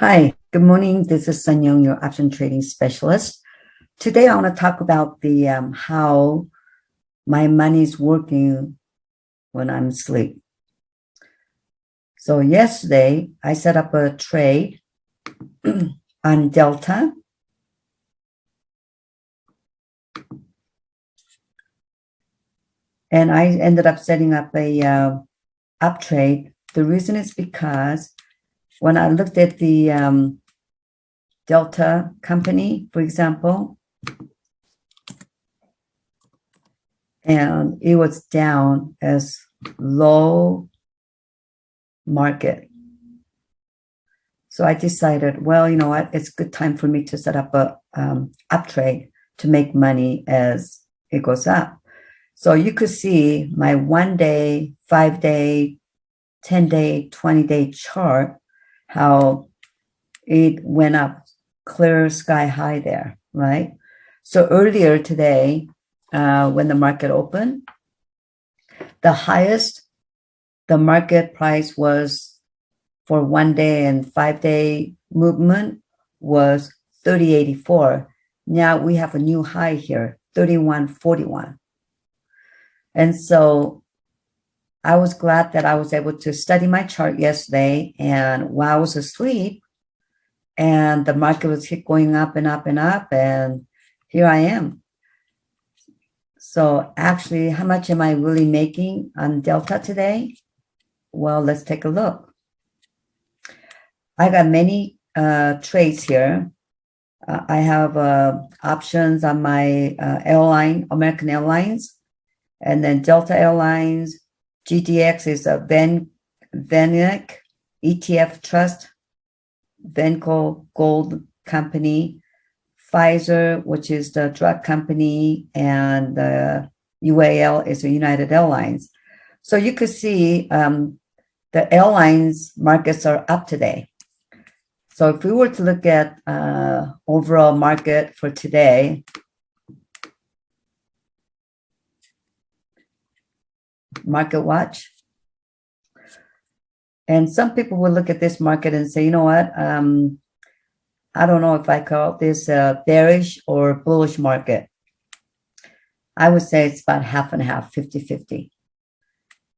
Hi, good morning. This is Sun Yong, your option trading specialist. Today, I want to talk about the how my money is working when I'm asleep. So yesterday, I set up a trade on Delta, and I ended up setting up a up trade. The reason is because when I looked at the Delta company, for example, and it was down as low market. So I decided, well, you know what? It's a good time for me to set up a up trade to make money as it goes up. So you could see my 1 day, 5 day, 10 day, 20 day chart, how it went up clear sky high there, right? So earlier today, when the market opened, the highest the market price was for 1 day and 5 day movement was 30.84. Now we have a new high here, 31.41. And so I was glad that I was able to study my chart yesterday, and while I was asleep and the market was going up and up and up, and here I am. So actually, how much am I really making on Delta today? Well, let's take a look. I got many trades here. I have options on my airline, American Airlines, and then Delta Airlines. GDX is a VanEck ETF Trust, Venco Gold Company, Pfizer, which is the drug company, and UAL is the United Airlines. So you could see the airlines markets are up today. So if we were to look at overall market for today, market watch, and some people will look at this market and say, you know what, I don't know if I call this a bearish or bullish market. I would say it's about half and half, 50-50.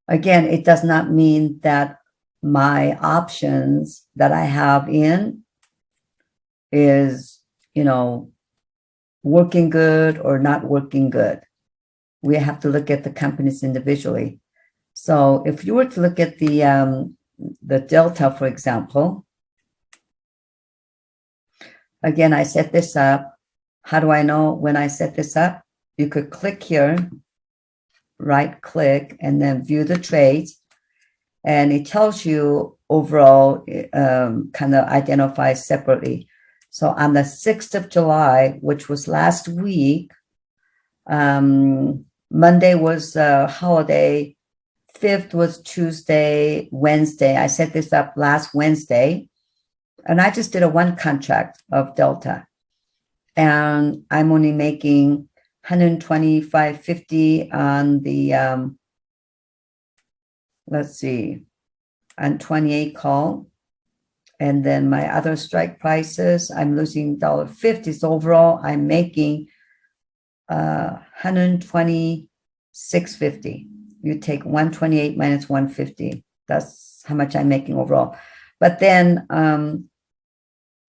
Again, it does not mean that my options that I have in is, working good or not working good. We have to look at the companies individually. So if you were to look at the Delta, for example, again, I set this up. How do I know when I set this up? You could click here, right click, and then view the trades. And it tells you overall, kind of identifies separately. So on the 6th of July, which was last week, Monday was a holiday, 5th was Tuesday, Wednesday. I set this up last Wednesday, and I just did a one contract of Delta. And I'm only making 125.50 on the let's see, on 28 call. And then my other strike prices, I'm losing $1.50. So overall, I'm making 126.50. You take 128 minus 150. That's how much I'm making overall. But then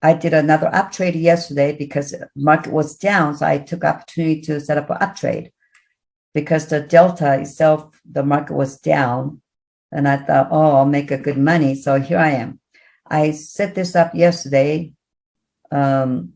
I did another up trade yesterday because market was down. So I took opportunity to set up an up trade because the Delta itself, the market was down. And I thought, oh, I'll make a good money. So here I am. I set this up yesterday. Look,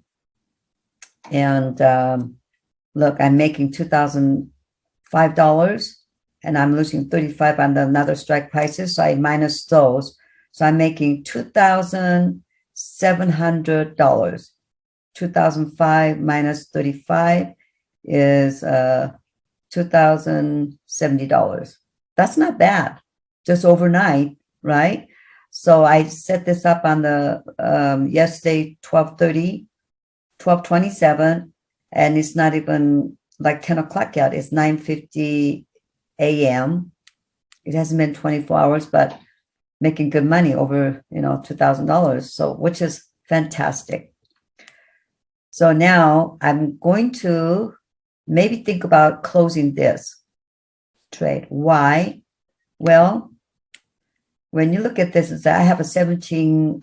I'm making $2,005 and I'm losing 35 on another strike prices. So I minus those. So I'm making $2,700. 2005 minus 35 is $2,070. That's not bad. Just overnight, right? So I set this up on the yesterday, 12:27, and it's not even like 10 o'clock yet. It's 9:50 a.m. It hasn't been 24 hours, but making good money over, $2,000. So which is Fantastic. So now I'm going to maybe think about closing this trade. Why? Well, when you look at this, I have a 17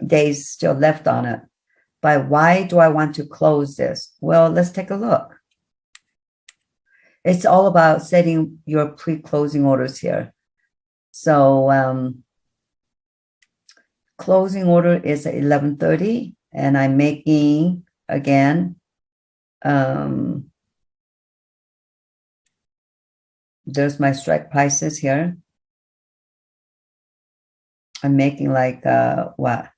days still left on it. But why do I want to close this? Well, let's take a look. It's all about setting your pre-closing orders here. So closing order is at 11:30, and I'm making, again, there's my strike prices here. I'm making like what,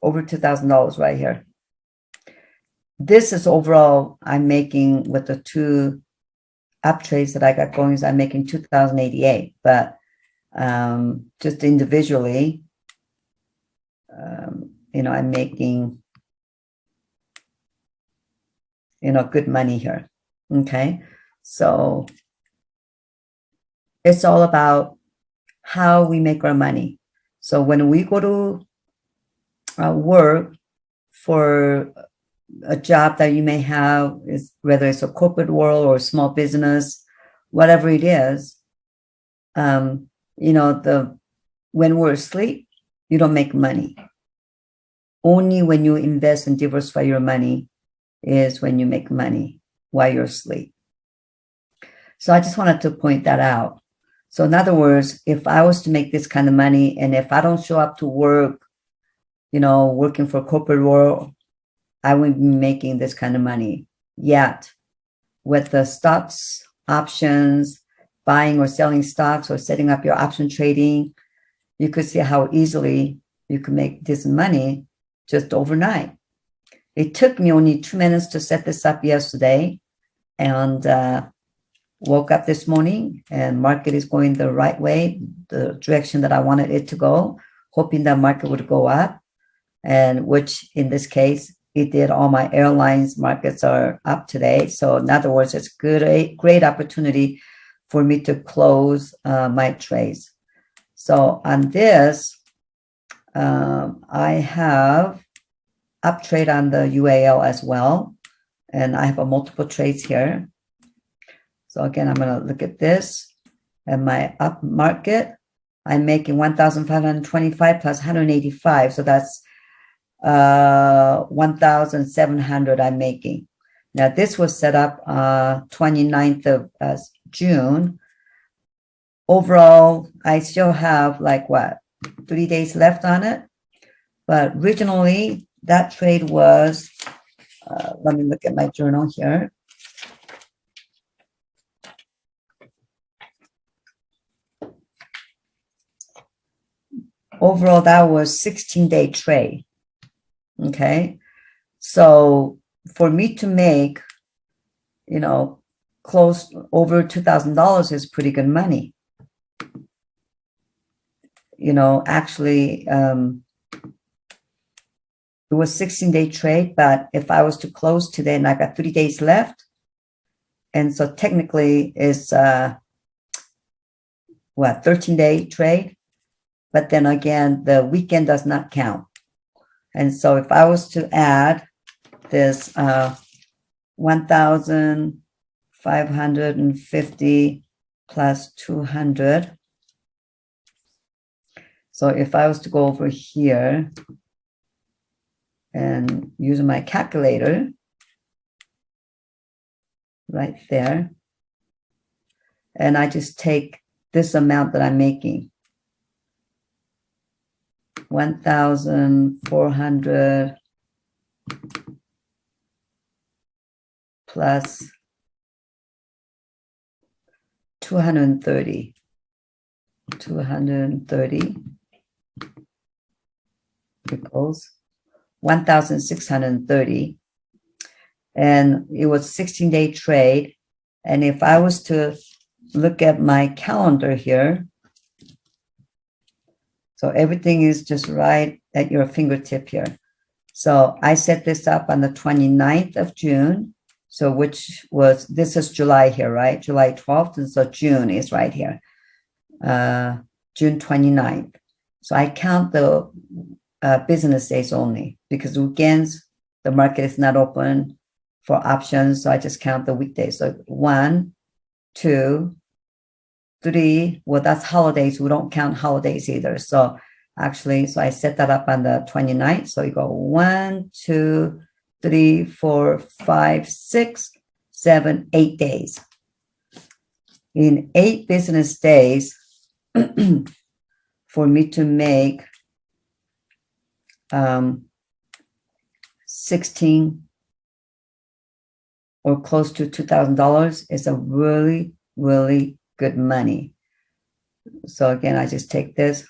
over $2,000 right here. This is overall, I'm making with the two up trades that I got going, is I'm making $2,088, but just individually, I'm making, good money here. Okay, so it's all about how we make our money. So when we go to work for a job that you may have, is whether it's a corporate world or a small business, whatever it is, when we're asleep, you don't make money. Only when you invest and diversify your money is when you make money while you're asleep. So I just wanted to point that out. So in other words, if I was to make this kind of money, and if I don't show up to work, working for a corporate world, I wouldn't be making this kind of money. Yet, with the stocks, options, buying or selling stocks, or setting up your option trading, you could see how easily you could make this money just overnight. It took me only 2 minutes to set this up yesterday, and woke up this morning, and market is going the right way, the direction that I wanted it to go, hoping that market would go up, and which in this case, it did. All my airlines markets are up today. So in other words, it's a great opportunity for me to close my trades. So on this, I have up trade on the UAL as well. And I have multiple trades here. So again, I'm going to look at this and my up market. I'm making 1,525 plus 185. So that's 1,700 I'm making. Now this was set up 29th of June. Overall, I still have 3 days left on it. But originally that trade was, let me look at my journal here. Overall, that was 16-day trade. Okay, so for me to make, close over $2,000 is pretty good money. Actually, it was 16-day trade, but if I was to close today and I got 3 days left, and so technically it's 13-day trade, but then again, the weekend does not count. And so if I was to add this 1,550 plus 200, so if I was to go over here and use my calculator right there, and I just take this amount that I'm making, 1,400 plus 230 equals 1,630, and it was 16-day trade. And if I was to look at my calendar here, so everything is just right at your fingertip here. So I set this up on the 29th of June. So this is July here, right? July 12th, and so June is right here. June 29th. So I count the business days only because weekends, the market is not open for options. So I just count the weekdays. So 1, 2, 3. Well, that's holidays. We don't count holidays either. So actually, so I set that up on the 29th. So you go 1, 2, 3, 4, 5, 6, 7, 8 days. In 8 business days, for me to make 16 or close to $2,000 is a really, really good money. So again, I just take this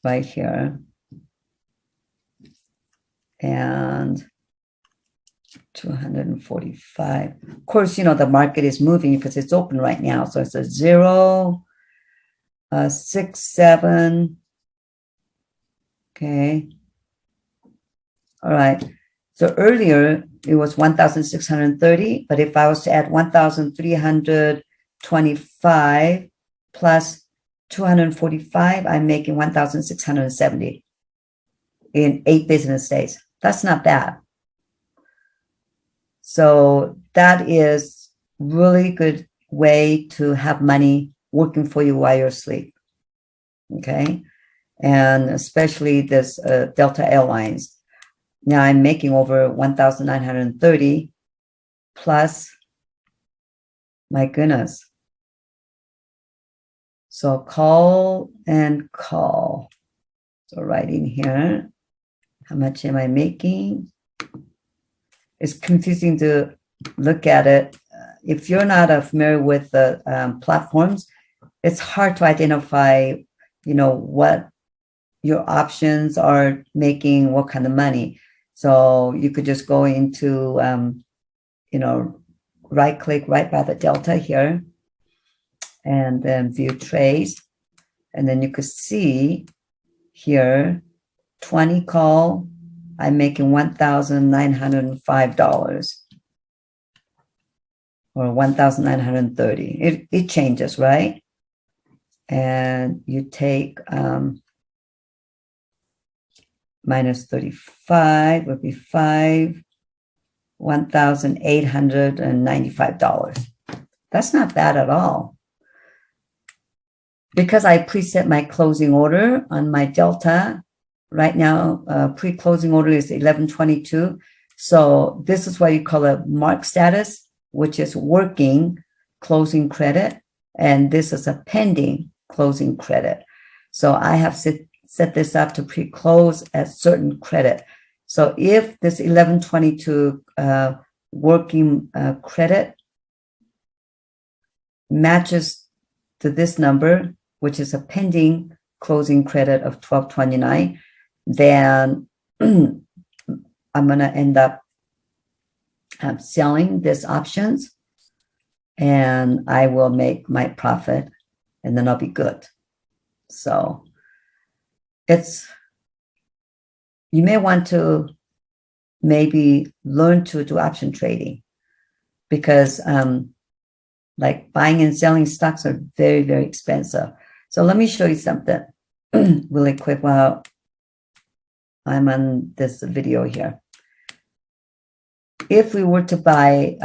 right here and 245. Of course, the market is moving because it's open right now. So it's a 0, 6, 7. Okay. All right. So earlier it was 1,630, but if I was to add 1,325 plus 245, I'm making 1,670 in 8 business days. That's not bad. So that is really good way to have money working for you while you're asleep. Okay. And especially this Delta Airlines. Now I'm making over 1,930 plus, my goodness. So call and call. So right in here, how much am I making? It's confusing to look at it. If you're not familiar with the platforms, it's hard to identify, what your options are making, what kind of money. So you could just go into, right click right by the delta here and then view trades. And then you could see here, 20 call, I'm making $1,905 or 1,930. It changes, right? And you take minus 35 would be $1,895. That's not bad at all. Because I preset my closing order on my Delta, right now, pre-closing order is 1122. So this is what you call a mark status, which is working closing credit. And this is a pending closing credit. So I have set this up to pre-close at certain credit. So if this 1122 working credit matches to this number, which is a pending closing credit of 1229, then I'm going to end up selling these options and I will make my profit and then I'll be good. So you may want to maybe learn to do option trading because like buying and selling stocks are very, very expensive. So let me show you something really quick while I'm on this video here. If we were to buy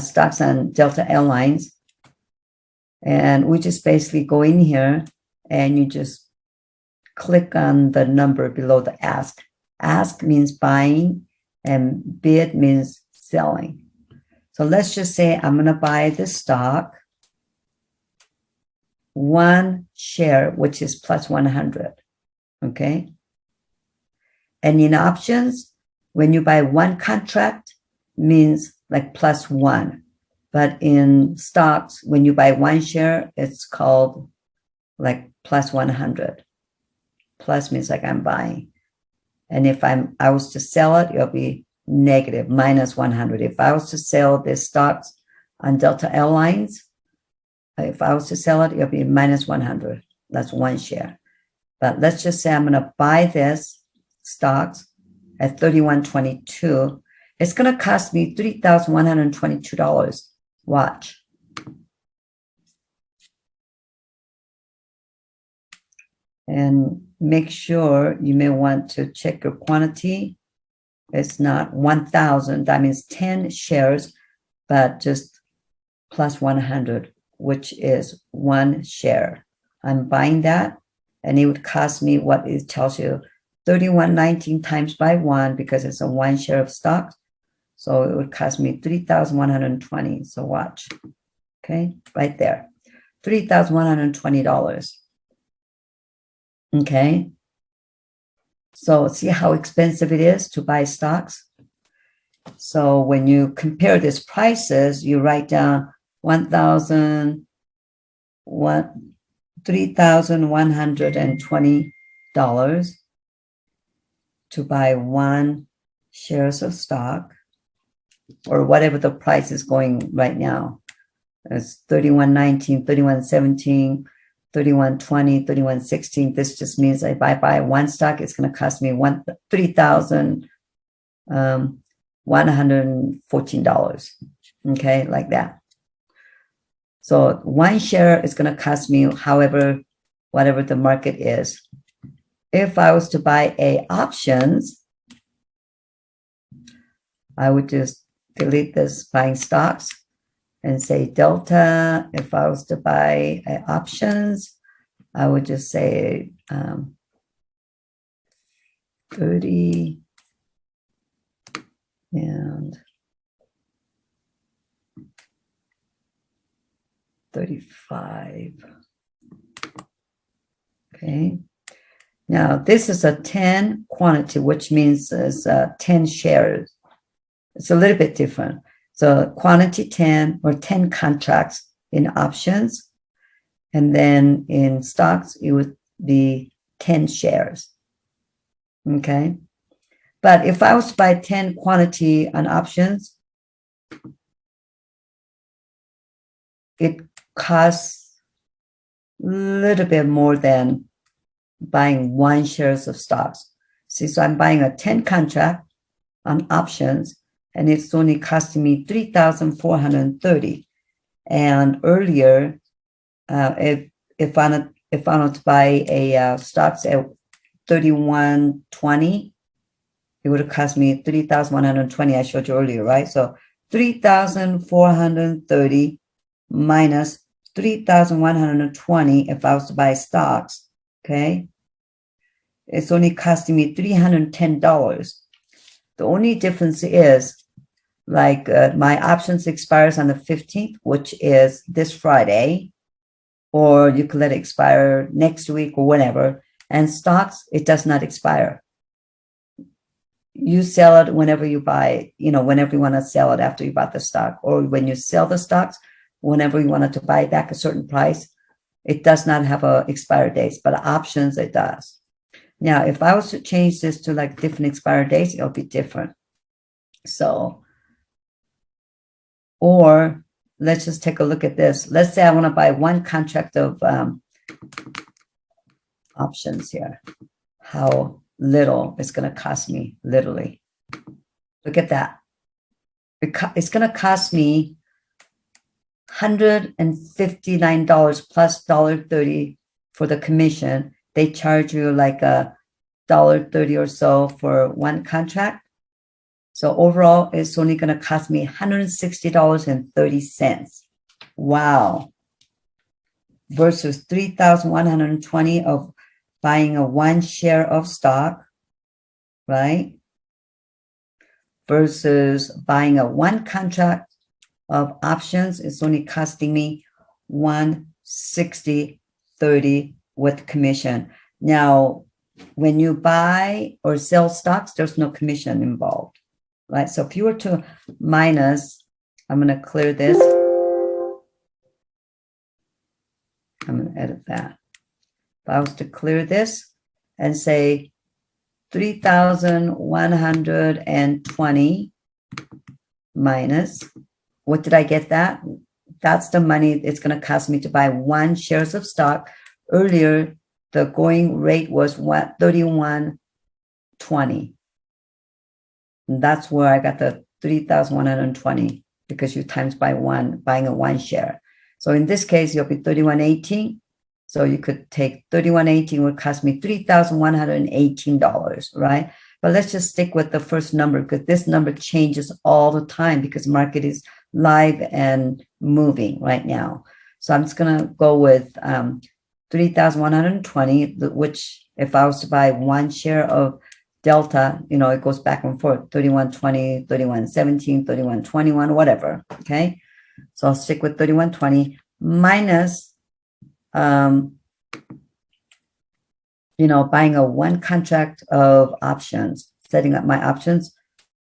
stocks on Delta Airlines, and we just basically go in here and you just click on the number below the ask. Ask means buying and bid means selling. So let's just say I'm going to buy this stock, 1 share, which is plus 100. Okay. And in options, when you buy 1 contract, means like plus 1. But in stocks, when you buy 1 share, it's called like plus 100. Plus means like I'm buying. And if I was to sell it, it'll be negative, minus 100. If I was to sell this stocks on Delta Airlines, if I was to sell it, it'll be minus 100. That's 1 share. But let's just say I'm going to buy this stocks at $31.22. It's going to cost me $3,122. Watch. And make sure you may want to check your quantity. It's not 1,000. That means 10 shares, but just plus 100, which is 1 share. I'm buying that, and it would cost me what it tells you, 31.19 times by 1, because it's a 1 share of stock. So it would cost me 3,120. So watch. Okay, right there. $3,120. Okay. So see how expensive it is to buy stocks? So when you compare these prices, you write down $3,120 to buy 1 shares of stock, or whatever the price is going right now. It's 31.19, 31.17, 31.20, 31.16. This just means if I buy 1 stock, it's going to cost me $3,114. Okay, like that. So 1 share is going to cost me whatever the market is. If I was to buy options, I would just delete this buying stocks and say delta. If I was to buy options, I would just say 30 and 35. Okay. Now this is a 10 quantity, which means it's 10 shares. It's a little bit different. So quantity 10, or 10 contracts in options. And then in stocks, it would be 10 shares. Okay. But if I was to buy 10 quantity on options, it costs a little bit more than buying 1 shares of stocks. See, so I'm buying a 10 contract on options, and it's only costing me $3,430. And earlier, if I want to buy a stocks at 31.20, it would have cost me 3,120. I showed you earlier, right? So 3,430 minus 3,120 if I was to buy stocks. Okay, it's only costing me $310. The only difference is, like my options expires on the 15th, which is this Friday, or you could let it expire next week or whatever. And stocks, it does not expire. You sell it whenever you buy, whenever you want to sell it after you bought the stock, or when you sell the stocks, whenever you wanted to buy back a certain price. It does not have a expire dates, but options it does. Now, if I was to change this to like different expire dates, it'll be different. So, or let's just take a look at this. Let's say I want to buy 1 contract of options here. How little it's going to cost me, literally. Look at that. It's going to cost me $159 plus $1.30 for the commission. They charge you like $1.30 or so for 1 contract. So overall, it's only going to cost me $160.30. Wow. Versus 3,120 of buying a 1 share of stock, right? Versus buying a 1 contract of options, it's only costing me $160.30 with commission. Now, when you buy or sell stocks, there's no commission involved, right? So if you were to minus, I'm going to clear this. I'm going to edit that. If I was to clear this and say 3,120 minus, what did I get that? That's the money it's going to cost me to buy 1 shares of stock. Earlier, the going rate was 31.20. And that's where I got the 3,120, because you times by 1, buying a 1 share. So in this case, you'll be 31.18. So you could take 31.18 would cost me $3,118, right? But let's just stick with the first number because this number changes all the time because market is live and moving right now. So I'm just going to go with 3,120, which if I was to buy one share of Delta, it goes back and forth, 31.20, 31.17, 31.21, whatever. Okay. So I'll stick with 31.20 minus, buying a one contract of options, setting up my options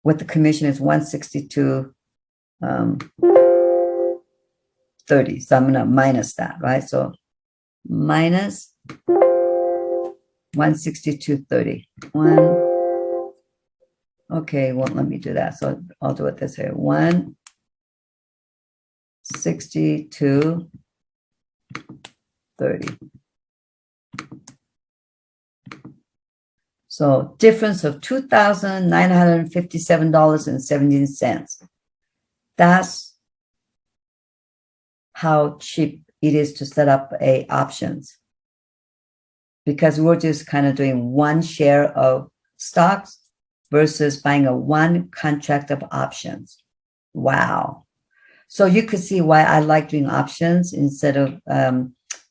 with the commission is 162.30. So I'm going to minus that, right? So minus 162.30. Okay, well, let me do that. So I'll do it this way. 162.30. So difference of $2,957.17. That's how cheap it is to set up a options. Because we're just kind of doing one share of stocks versus buying a one contract of options. Wow. So you could see why I like doing options instead of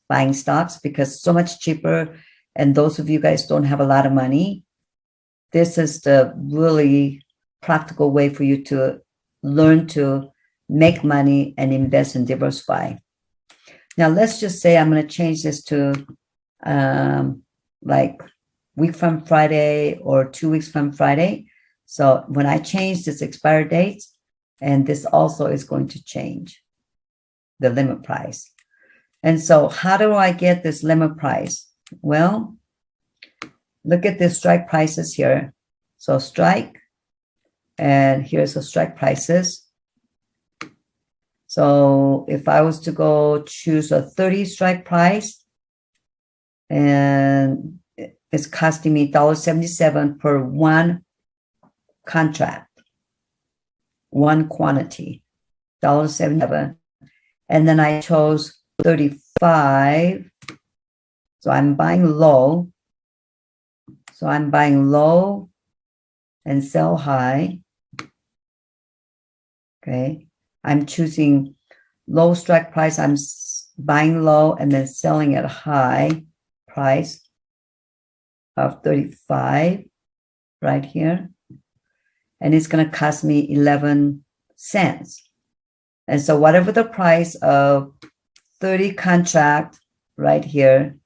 buying stocks, because it's so much cheaper. And those of you guys don't have a lot of money, this is the really practical way for you to learn to make money and invest and diversify. Now, let's just say I'm going to change this to like week from Friday or 2 weeks from Friday. So when I change this expire date, and this also is going to change the limit price. And so how do I get this limit price? Well, look at the strike prices here. So strike, and here's the strike prices. So if I was to go choose a 30 strike price, and it's costing me $1.77 per one contract, one quantity, $1.77. And then I chose 35. So I'm buying low. So I'm buying low and sell high. Okay. I'm choosing low strike price. I'm buying low and then selling at a high price of 35 right here. And it's going to cost me 11 cents. And so whatever the price of 30 contract right here,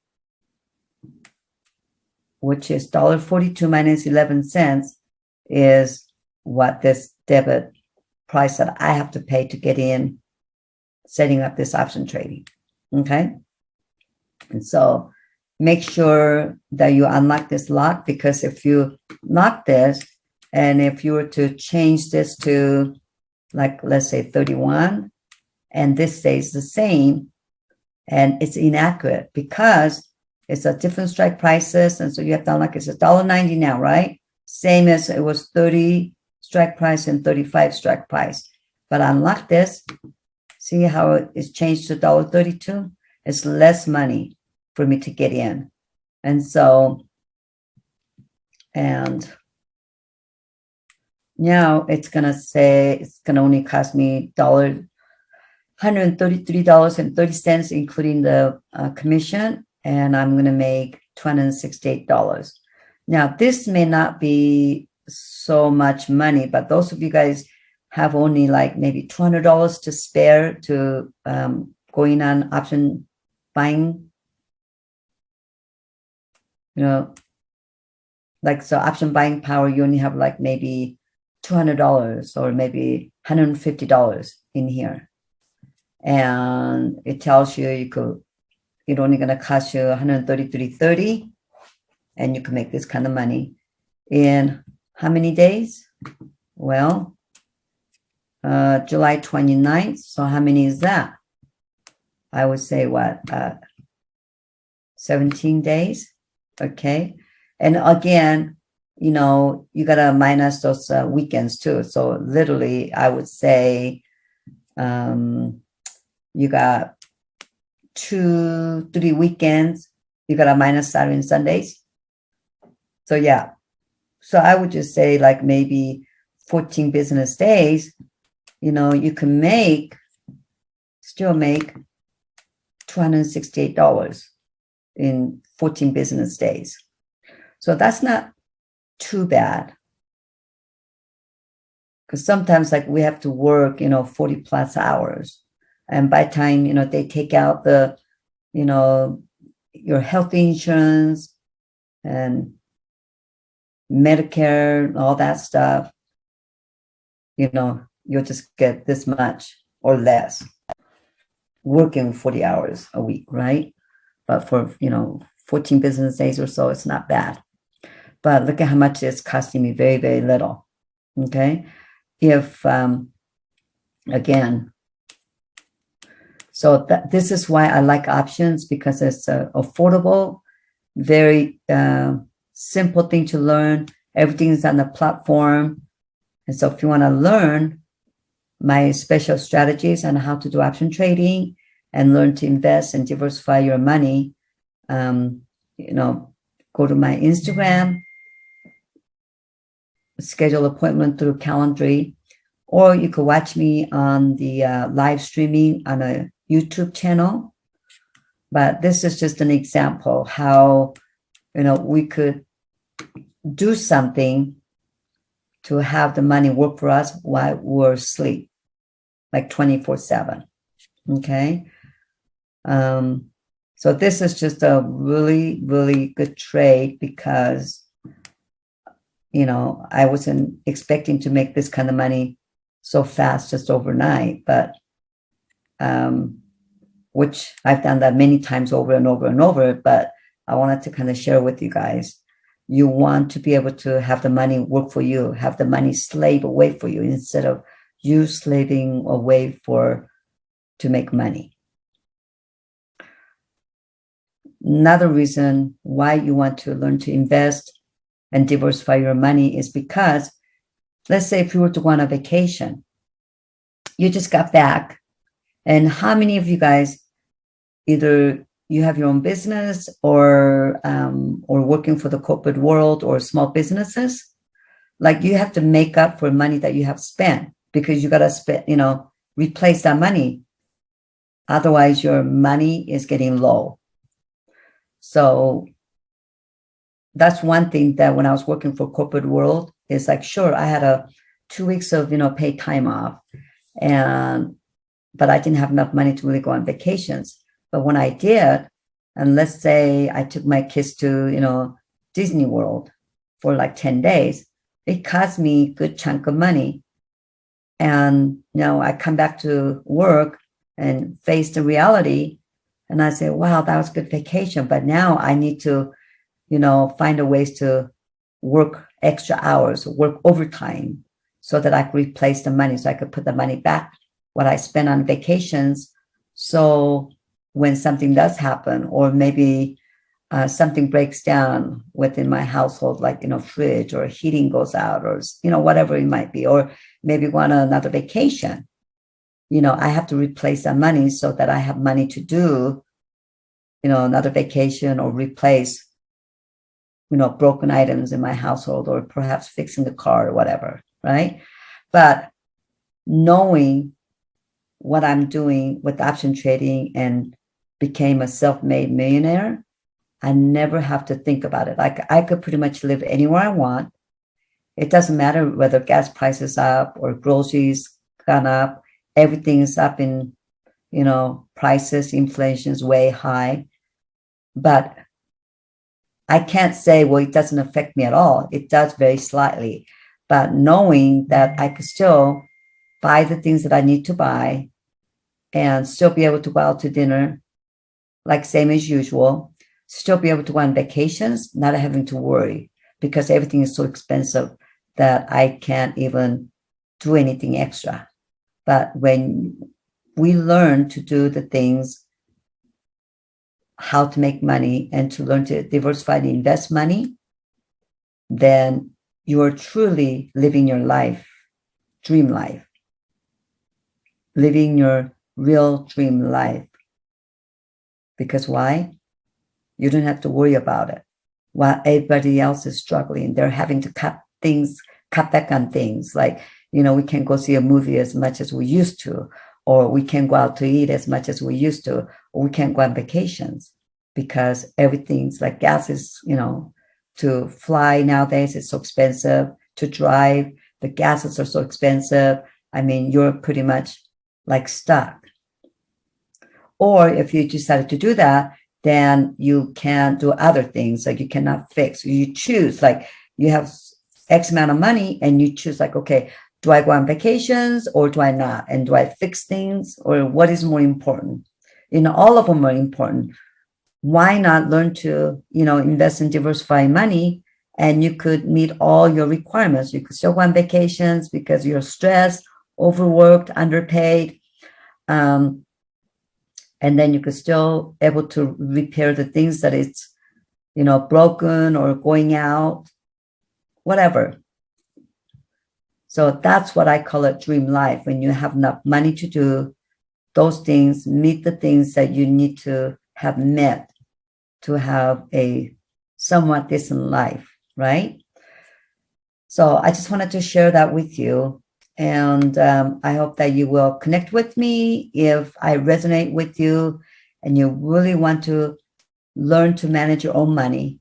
which is $1.42 minus 11 cents, is what this debit price that I have to pay to get in setting up this option trading. Okay. And so make sure that you unlock this lock, because if you lock this, and if you were to change this to, like, let's say 31, and this stays the same, and it's inaccurate because it's a different strike prices. And so you have to unlock it's $1.90 now, right? Same as it was 30 strike price and 35 strike price. But unlock this, see how it's changed to $1.32? It's less money for me to get in. And so, and now it's going to say it's going to only cost me $133.30, including the commission, and I'm going to make $268. Now, this may not be so much money, but those of you guys have only like maybe $200 to spare to going on option buying, like, so option buying power, you only have like maybe $200 or maybe $150 in here. And it tells you it's only going to cost you $133.30, and you can make this kind of money in how many days? Well, July 29th. So how many is that? I would say what? 17 days. Okay. And again, you got to minus those weekends too. So literally, I would say you got 2, 3 weekends, you got a minus Saturday and Sundays. So yeah. So I would just say like maybe 14 business days, you can still make $268 in 14 business days. So that's not too bad. Because sometimes like we have to work, 40 plus hours. And by the time, they take out the, your health insurance and Medicare and all that stuff, you'll just get this much or less working 40 hours a week, right? But for, 14 business days or so, it's not bad. But look at how much it's costing me, very, very little. Okay. If, again, so this is why I like options, because it's affordable, very simple thing to learn. Everything is on the platform. And so if you want to learn my special strategies on how to do option trading and learn to invest and diversify your money, go to my Instagram, schedule appointment through Calendly, or you could watch me on the live streaming on a YouTube channel. But this is just an example how, we could do something to have the money work for us while we're asleep, like 24/7. Okay. So this is just a really, really good trade because, I wasn't expecting to make this kind of money so fast, just overnight, but, which I've done that many times over and over and over, but I wanted to kind of share with you guys. You want to be able to have the money work for you, have the money slave away for you instead of you slaving away to make money. Another reason why you want to learn to invest and diversify your money is because, let's say if you were to go on a vacation, you just got back, and how many of you guys, either you have your own business or working for the corporate world or small businesses, like you have to make up for money that you have spent because you got to spend, replace that money. Otherwise, your money is getting low. So that's one thing that when I was working for corporate world, it's like, sure, I had 2 weeks of, paid time off, but I didn't have enough money to really go on vacations. But when I did, and let's say I took my kids to, Disney World for like 10 days, it cost me a good chunk of money. And, I come back to work and face the reality, and I say, wow, that was a good vacation. But now I need to, find a ways to work extra hours, work overtime so that I could replace the money, so I could put the money back, what I spent on vacations. So when something does happen, or maybe something breaks down within my household, like, fridge or heating goes out, or, whatever it might be, or maybe go on another vacation, I have to replace that money so that I have money to do, another vacation or replace, broken items in my household, or perhaps fixing the car or whatever, right? But knowing what I'm doing with option trading and became a self-made millionaire, I never have to think about it. Like I could pretty much live anywhere I want. It doesn't matter whether gas prices up or groceries gone up. Everything is up in, prices, inflation is way high. But I can't say, well, it doesn't affect me at all. It does very slightly. But knowing that I could still buy the things that I need to buy and still be able to go out to dinner, like same as usual, still be able to go on vacations, not having to worry because everything is so expensive that I can't even do anything extra. But when we learn to do the things, how to make money and to learn to diversify and invest money, then you are truly living your life, dream life, living your real dream life. Because why? You don't have to worry about it. While everybody else is struggling, they're having to cut back on things. Like, we can't go see a movie as much as we used to, or we can't go out to eat as much as we used to, or we can't go on vacations because everything's like gas is, to fly nowadays is so expensive. To drive, the gases are so expensive. I mean, you're pretty much like stuck. Or if you decided to do that, then you can do other things. Like you cannot fix. You choose, like you have X amount of money and you choose like, okay, do I go on vacations or do I not? And do I fix things or what is more important? All of them are important. Why not learn to, invest in diversifying money, and you could meet all your requirements. You could still go on vacations because you're stressed, overworked, underpaid. And then you could still able to repair the things that it's, broken or going out, whatever. So that's what I call a dream life. When you have enough money to do those things, meet the things that you need to have met to have a somewhat decent life, right? So I just wanted to share that with you. And I hope that you will connect with me if I resonate with you and you really want to learn to manage your own money.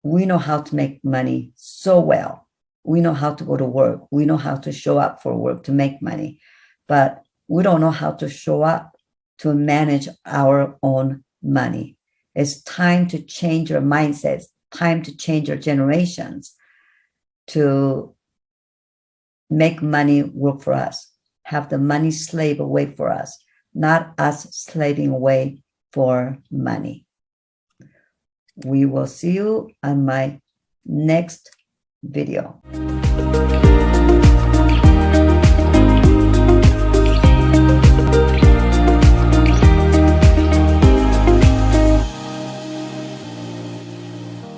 We know how to make money so well. We know how to go to work. We know how to show up for work to make money, but we don't know how to show up to manage our own money. It's time to change your mindsets, time to change your generations to make money work for us, have the money slave away for us, not us slaving away for money. We will see you on my next video.